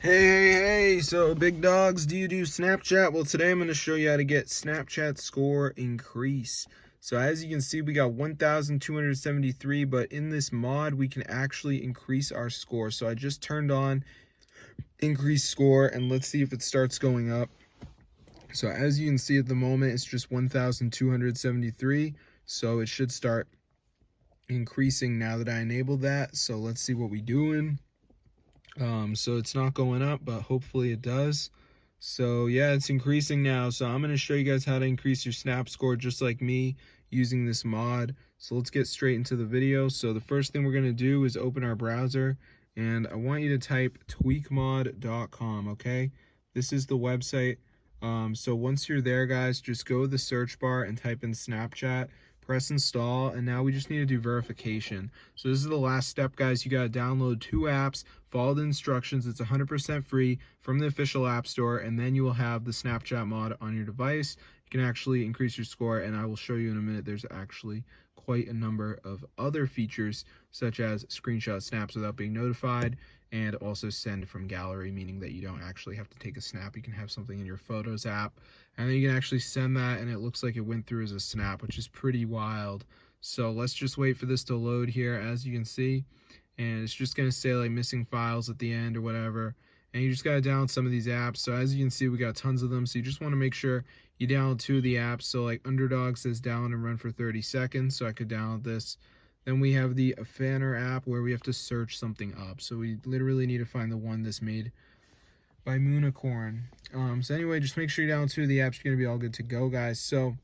Hey, so big dogs, do you do Snapchat? Well, today I'm going to show you how to get Snapchat score increase. So as you can see, we got 1,273, but in this mod, we can actually increase our score. So I just turned on increase score, and let's see if it starts going up. So as you can see at the moment, it's just 1,273. So it should start increasing now that I enabled that. So let's see what we're doing. So it's not going up, but hopefully it does. So yeah, it's increasing now. So I'm going to show you guys how to increase your snap score just like me using this mod. So let's get straight into the video. So the first thing we're going to do is open our browser, and I want you to type tweakmod.com, okay? This is the website. So once you're there, guys, just go to the search bar and type in Snapchat. Press install, and now we just need to do verification. So this is the last step, guys. You got to download 2 apps, follow the instructions. It's 100% free from the official app store, and then you will have the Snapchat mod on your device. You can actually increase your score, and I will show you in a minute. There's actually quite a number of other features, such as screenshot snaps without being notified, and also send from gallery, meaning that you don't actually have to take a snap. You can have something in your Photos app, and then you can actually send that, and it looks like it went through as a snap, which is pretty wild. So let's just wait for this to load here, as you can see, and it's just going to say like missing files at the end or whatever, and you just got to download some of these apps. So as you can see, we got tons of them, so you just want to make sure you download 2 of the apps. So like Underdog says download and run for 30 seconds, so I could download this. Then we have the Fanner app, where we have to search something up. So we literally need to find the one that's made by Moonicorn. So anyway, just make sure you download 2 of the apps. You're going to be all good to go, guys. So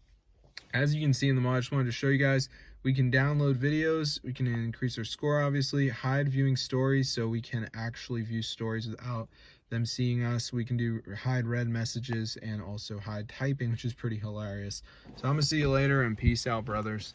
as you can see in the mod, I just wanted to show you guys, we can download videos, we can increase our score, obviously, hide viewing stories, so we can actually view stories without them seeing us. We can do hide read messages and also hide typing, which is pretty hilarious. So I'm going to see you later, and peace out, brothers.